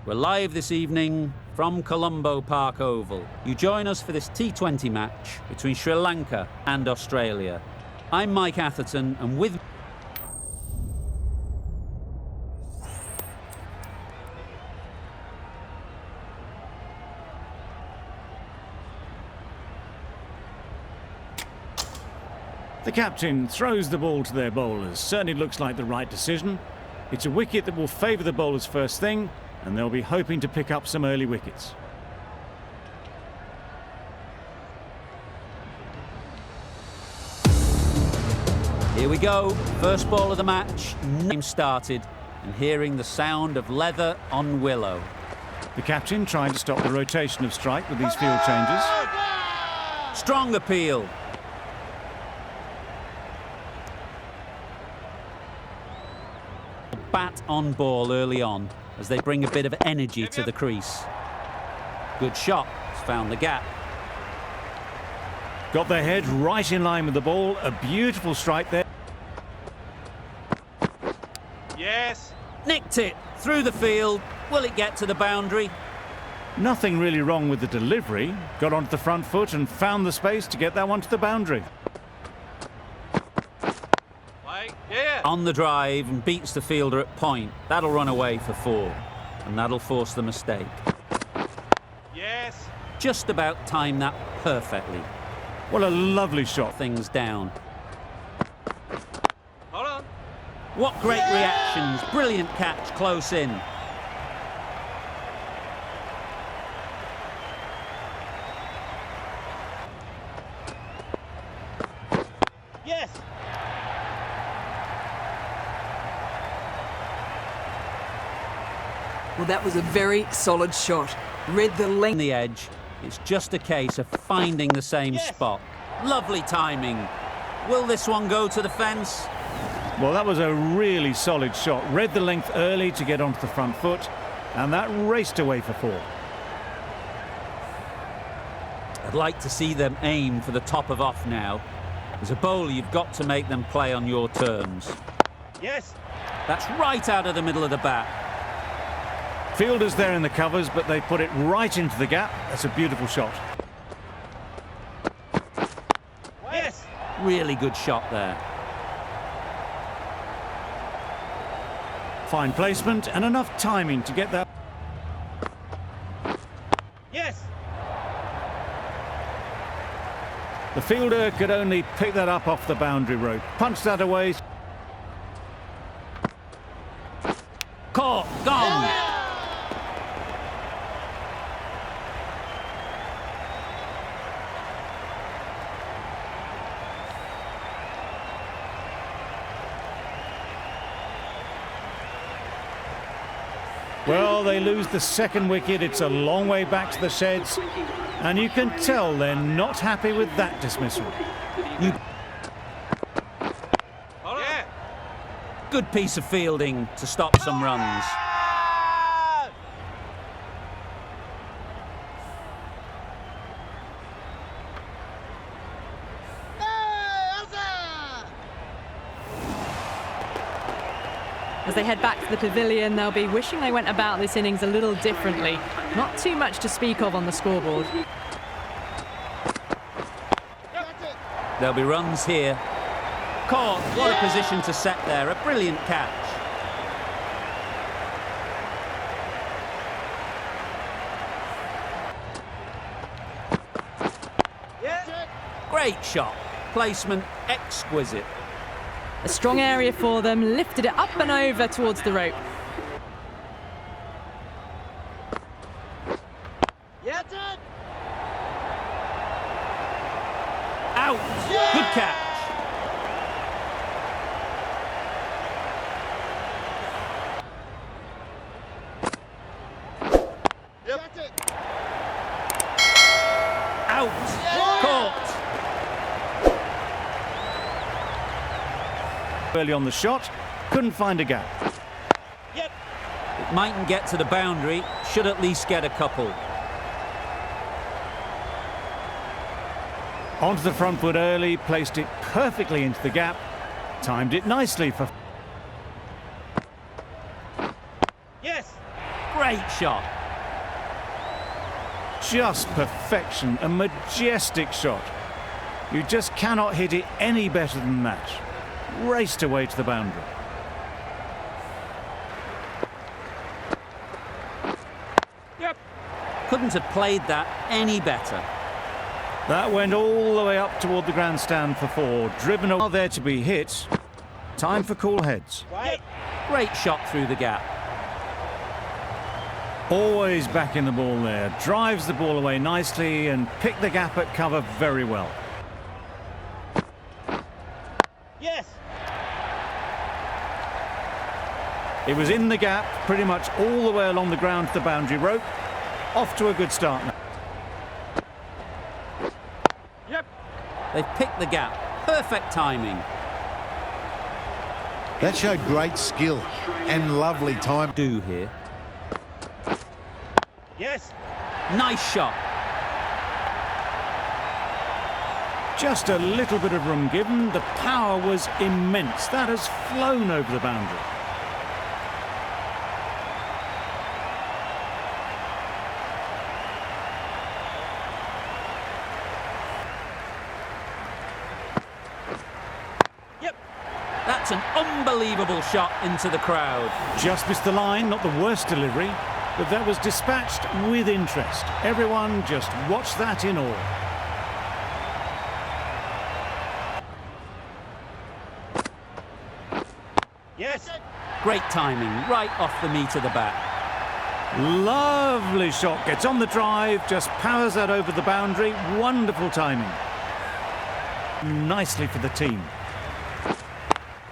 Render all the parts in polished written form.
We're live this evening from Colombo Park Oval. You join us for this T20 match between Sri Lanka and Australia. I'm Mike Atherton, and with the captain throws the ball to their bowlers. Certainly looks like the right decision. It's a wicket that will favour the bowlers first thing, and they'll be hoping to pick up some early wickets. here we go, first ball of the match. Game started, and hearing the sound of leather on willow. The captain trying to stop the rotation of strike with these field changes. Strong appeal. Bat on ball early on as they bring a bit of energy to the crease. Good shot, it's found the gap. Got their head right in line with the ball. A beautiful strike there. Yes. Nicked it through the field. Will it get to the boundary? Nothing really wrong with the delivery. Got onto the front foot and found the space to get that one to the boundary. Yeah. On the drive and beats the fielder at point. That'll run away for 4, and that'll force the mistake. Yes. Just about timed that perfectly. What a lovely shot. Things down. Hold on. What great reactions. Brilliant catch close in. Yes. Well, that was a very solid shot. Read the length. On the edge, it's just a case of finding the same spot. Lovely timing. Will this one go to the fence? Well, that was a really solid shot. Read the length early to get onto the front foot, and that raced away for 4. I'd like to see them aim for the top of off now. As a bowler, you've got to make them play on your terms. Yes. That's right out of the middle of the bat. Fielders there in the covers, but they put it right into the gap. That's a beautiful shot. Yes. Really good shot there. Fine placement and enough timing to get that. Yes. The fielder could only pick that up off the boundary rope. Punch that away. Caught, gone. Well, they lose the second wicket. It's a long way back to the sheds, and you can tell they're not happy with that dismissal. Yeah. Good piece of fielding to stop some runs. As they head back to the pavilion, they'll be wishing they went about this innings a little differently. Not too much to speak of on the scoreboard. There'll be runs here. Caught, what a position to set there, a brilliant catch. Great shot, placement exquisite. A strong area for them, lifted it up and over towards the rope. Out, good catch. Out, caught. Early on the shot, couldn't find a gap. It mightn't get to the boundary, should at least get a couple. Onto the front foot early, placed it perfectly into the gap, timed it nicely for... Great shot. Just perfection, a majestic shot. You just cannot hit it any better than that. Raced away to the boundary. Yep. Couldn't have played that any better. That went all the way up toward the grandstand for four. Driven away there to be hit. Time for cool heads. Right. Great shot through the gap. Always backing the ball there. Drives the ball away nicely and picked the gap at cover very well. Yes. It was in the gap pretty much all the way along the ground to the boundary rope. Off to a good start now. Yep. They've picked the gap. Perfect timing. That showed great skill and lovely time. Do here. Yes. Nice shot. Just a little bit of room given. The power was immense. That has flown over the boundary. Yep. That's an unbelievable shot into the crowd. Just missed the line, not the worst delivery, but that was dispatched with interest. Everyone just watched that in awe. Yes. Great timing, right off the meat of the bat. Lovely shot, gets on the drive, just powers that over the boundary. Wonderful timing. Nicely for the team.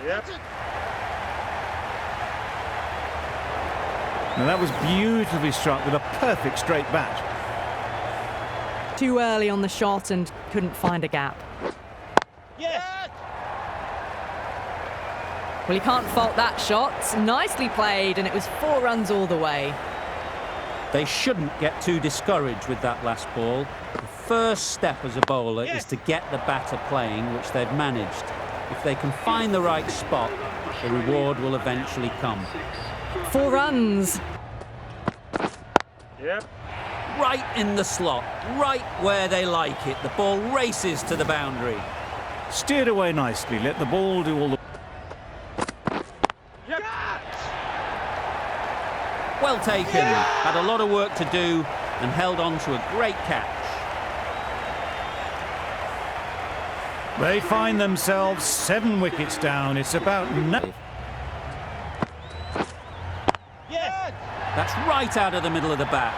Yep. Now that was beautifully struck with a perfect straight bat. Too early on the shot and couldn't find a gap. Yes. Well, you can't fault that shot. Nicely played, and it was 4 runs all the way. They shouldn't get too discouraged with that last ball. The first step as a bowler is to get the batter playing, which they've managed. If they can find the right spot, the reward will eventually come. 4 runs. Yep. Right in the slot, right where they like it. The ball races to the boundary. Steered away nicely, let the ball do all the... Yep. Well taken. Had a lot of work to do and held on to a great catch. They find themselves 7 wickets down. It's about... Yes. That's right out of the middle of the bat.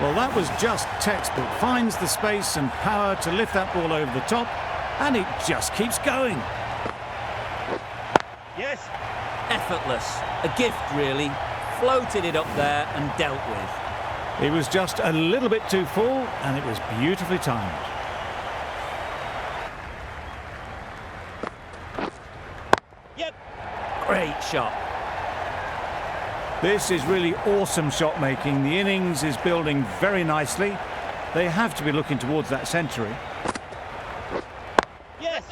Well, that was just textbook. Finds the space and power to lift that ball over the top, and it just keeps going. Yes. Effortless. A gift, really. Floated it up there and dealt with. It was just a little bit too full, and it was beautifully timed. Yep. Great shot. This is really awesome shot making. The innings is building very nicely. They have to be looking towards that century. Yes.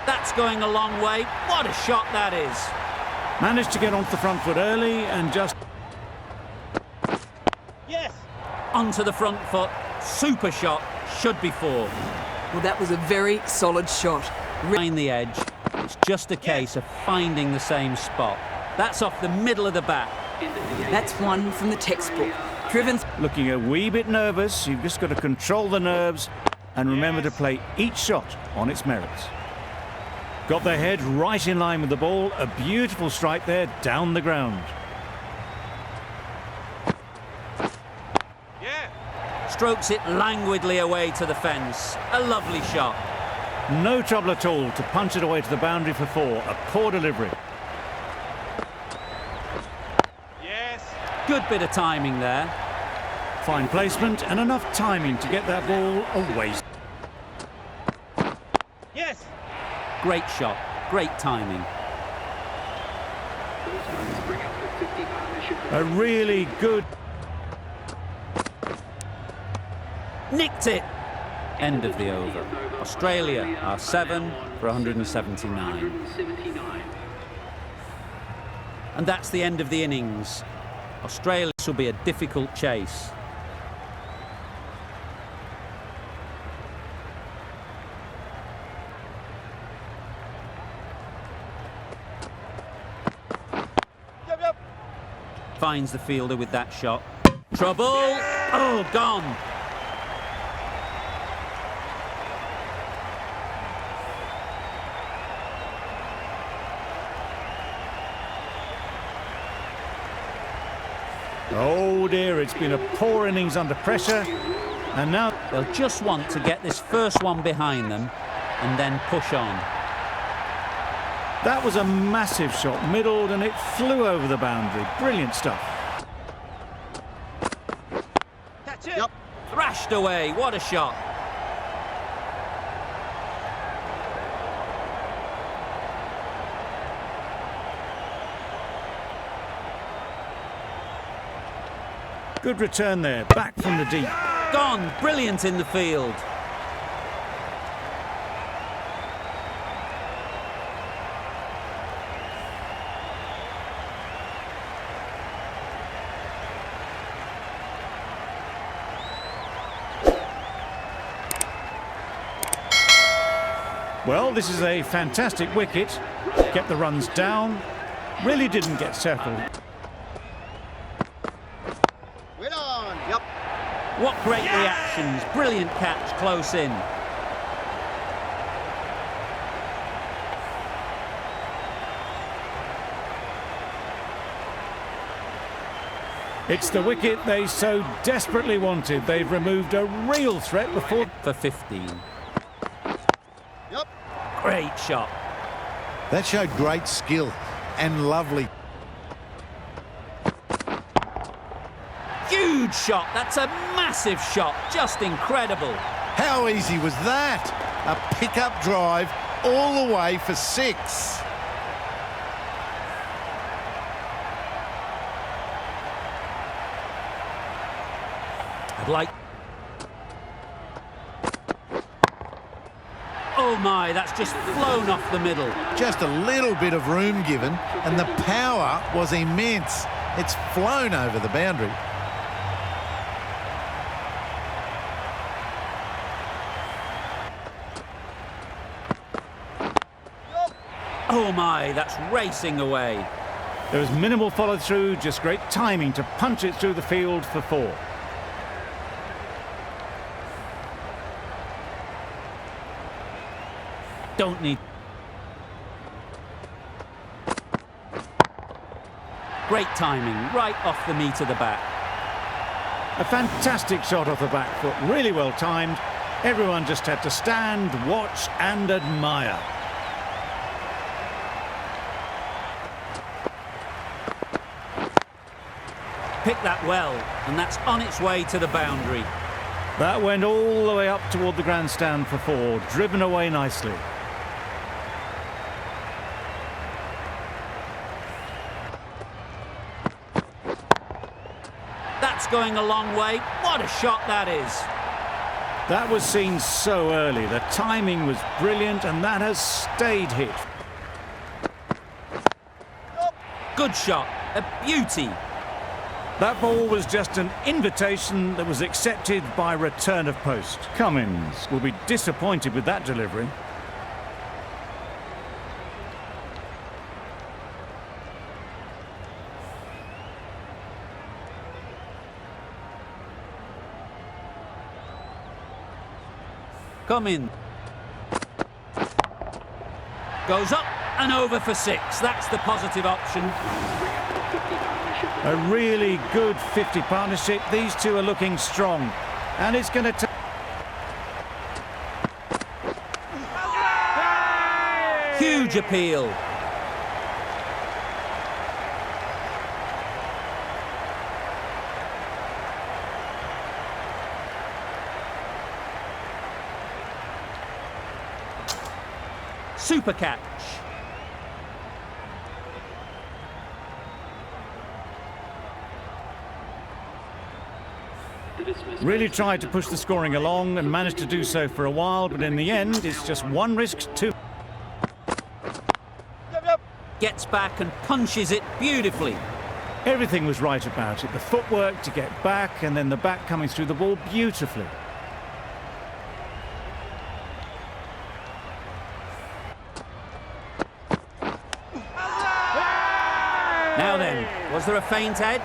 That's going a long way. What a shot that is. Managed to get onto the front foot early and just... Yes. Onto the front foot. Super shot. Should be 4. Well, that was a very solid shot. Behind the edge. It's just a case of finding the same spot. That's off the middle of the bat. That's one from the textbook. Driven. Looking a wee bit nervous. You've just got to control the nerves and remember to play each shot on its merits. Got their head right in line with the ball. A beautiful strike there down the ground. Yeah. Strokes it languidly away to the fence. A lovely shot. No trouble at all to punch it away to the boundary for 4. A poor delivery. Yes. Good bit of timing there. Fine placement and enough timing to get that ball away. Yes. Great shot. Great timing. A really good... Nicked it. End of the over. Australia are 7 for 179. And that's the end of the innings. Australia will be a difficult chase. Yep, yep. Finds the fielder with that shot. Trouble! Oh, gone! Oh dear, it's been a poor innings under pressure. And now They'll just want to get this first one behind them and then push on. that was a massive shot, middled, and it flew over the boundary. Brilliant stuff. Catch it. Yep. Thrashed away, what a shot! Good return there, back from the deep. Gone, brilliant in the field. Well, this is a fantastic wicket. Kept the runs down. Really didn't get settled. Win on. Yep. What great reactions, brilliant catch close in. It's the wicket they so desperately wanted. They've removed a real threat before. For 15. Yep. Great shot. That showed great skill and lovely. Huge shot, that's a massive shot, just incredible. How easy was that? A pickup drive all the way for 6. I'd like... Oh my, that's just flown off the middle. Just a little bit of room given, and the power was immense. It's flown over the boundary. Oh my, that's racing away. There was minimal follow-through, just great timing to punch it through the field for 4. Don't need... Great timing, right off the meat of the bat. A fantastic shot off the back foot, really well timed. Everyone just had to stand, watch and admire. Picked that well, and that's on its way to the boundary. That went all the way up toward the grandstand for 4, driven away nicely. That's going a long way. What a shot that is. That was seen so early. The timing was brilliant, and that has stayed hit. Good shot, a beauty. That ball was just an invitation that was accepted by return of post. Cummins will be disappointed with that delivery. Come in. Goes up and over for 6. That's the positive option. A really good 50 partnership. These two are looking strong. And it's going to take... Huge appeal. Super catch. Really tried to push the scoring along and managed to do so for a while, but in the end, it's just one risk too. Yep, yep. Gets back and punches it beautifully. Everything was right about it. The footwork to get back and then the bat coming through the ball beautifully. Now then, was there a feint edge?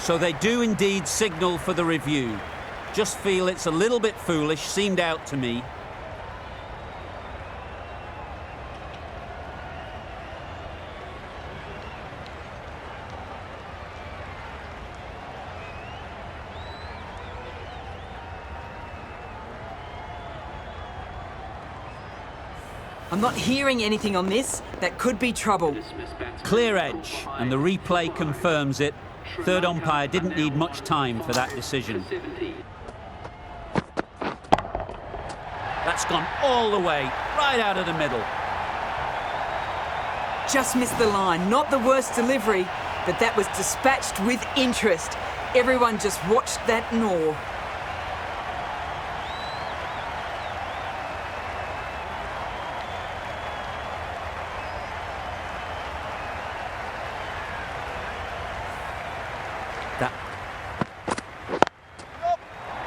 So they do indeed signal for the review. Just feel it's a little bit foolish, seemed out to me. I'm not hearing anything on this. That could be trouble. Clear edge, and the replay confirms it. Third umpire didn't need much time for that decision. That's gone all the way, right out of the middle. Just missed the line. Not the worst delivery, but that was dispatched with interest. Everyone just watched that gnaw. That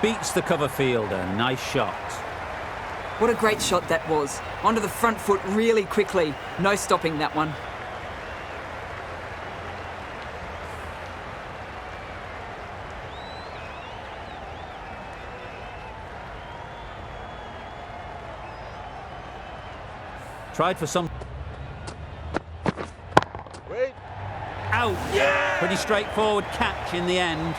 beats the cover fielder. Nice shot. What a great shot that was. Onto the front foot really quickly. No stopping that one. Tried for some... Wait. Out! Yeah! Pretty straightforward catch in the end.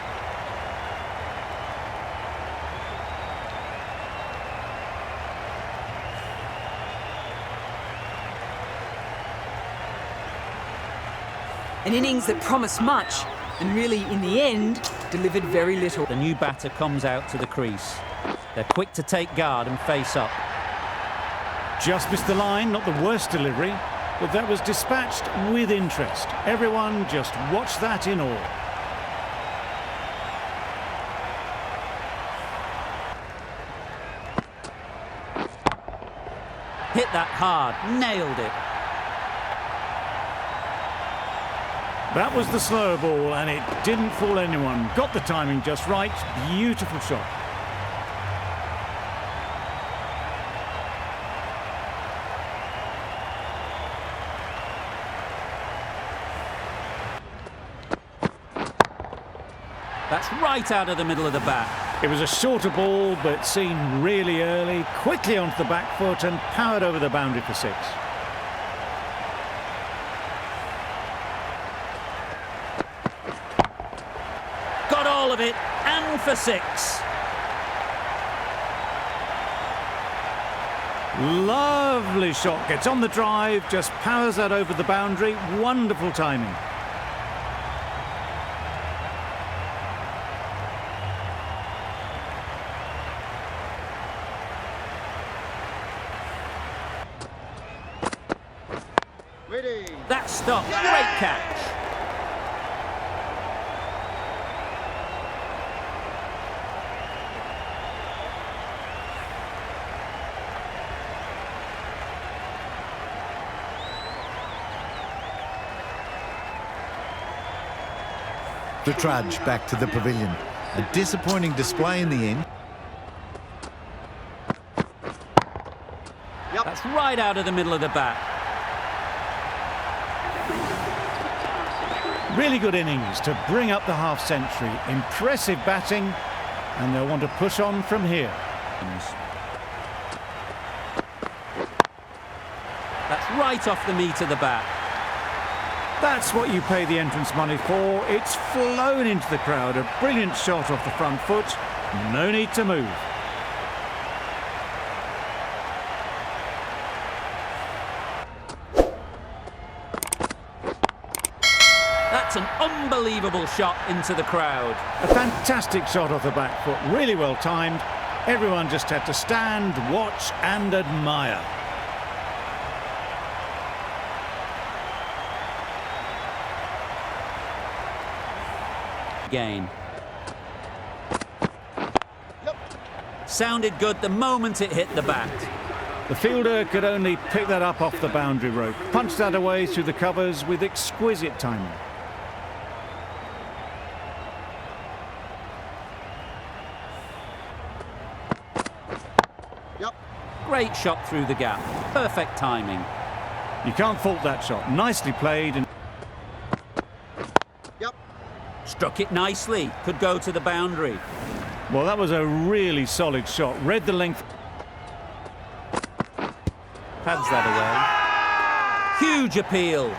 An innings that promised much, and really, in the end, delivered very little. The new batter comes out to the crease. They're quick to take guard and face up. Just missed the line, not the worst delivery, but that was dispatched with interest. Everyone just watched that in awe. Hit that hard, nailed it. That was the slow ball, and it didn't fool anyone. Got the timing just right. Beautiful shot. That's right out of the middle of the bat. It was a shorter ball, but seen really early, quickly onto the back foot and powered over the boundary for 6. Got all of it, and for 6. Lovely shot. Gets on the drive, just powers that over the boundary. Wonderful timing. Ready. That stop, great catch. The trudge back to the pavilion. A disappointing display in the end. That's right out of the middle of the bat. Really good innings to bring up the half-century. Impressive batting, and they'll want to push on from here. That's right off the meat of the bat. That's what you pay the entrance money for. It's flown into the crowd. A brilliant shot off the front foot. No need to move. That's an unbelievable shot into the crowd. A fantastic shot off the back foot. Really well timed. Everyone just had to stand, watch and admire. Game. Sounded good the moment it hit the bat. The fielder could only pick that up off the boundary rope, punched that away through the covers with exquisite timing. Yep. Great shot through the gap. Perfect timing. You can't fault that shot. Nicely played. And Yep. Struck it nicely. Could go to the boundary. well, that was a really solid shot. Read the length. Pads that away. Huge appeal.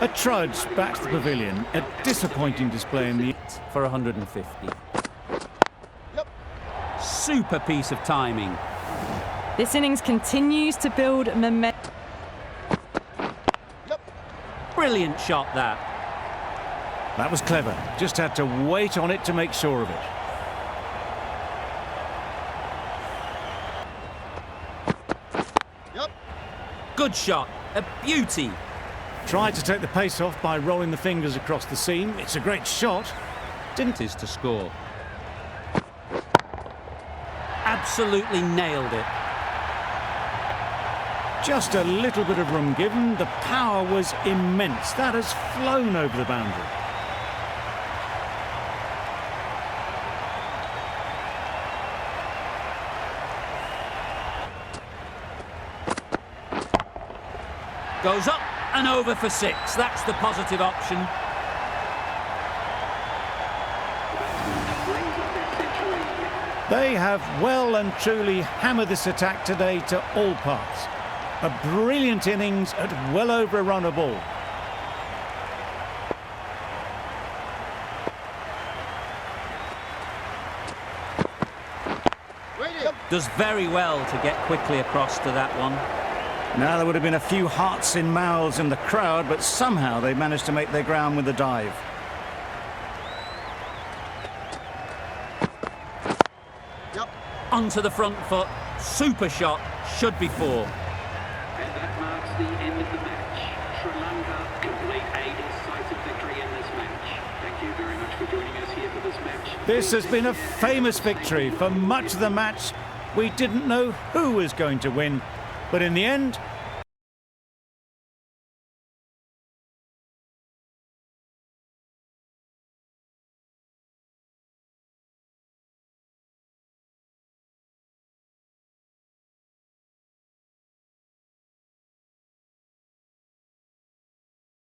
A trudge back to the pavilion. A disappointing display in the... For 150. Yep. Super piece of timing. This innings continues to build momentum. Yep. Brilliant shot that. That was clever. Just had to wait on it to make sure of it. Yep. Good shot. A beauty. Tried to take the pace off by rolling the fingers across the seam. It's a great shot. Didn't Is to score. Absolutely nailed it. just a little bit of room given. The power was immense. That has flown over the boundary. Goes up and over for 6. That's the positive option. They have well and truly hammered this attack today to all parts. A brilliant innings at well over a run of ball. Does very well to get quickly across to that one. Now there would have been a few hearts in mouths in the crowd, but somehow they managed to make their ground with the dive. Onto the front foot. Super shot. Should be 4. And that marks the end of the match. Sri Lanka complete a decisive victory in this match. Thank you very much for joining us here for this match. This has been a famous victory. For much of the match, we didn't know who was going to win. But in the end,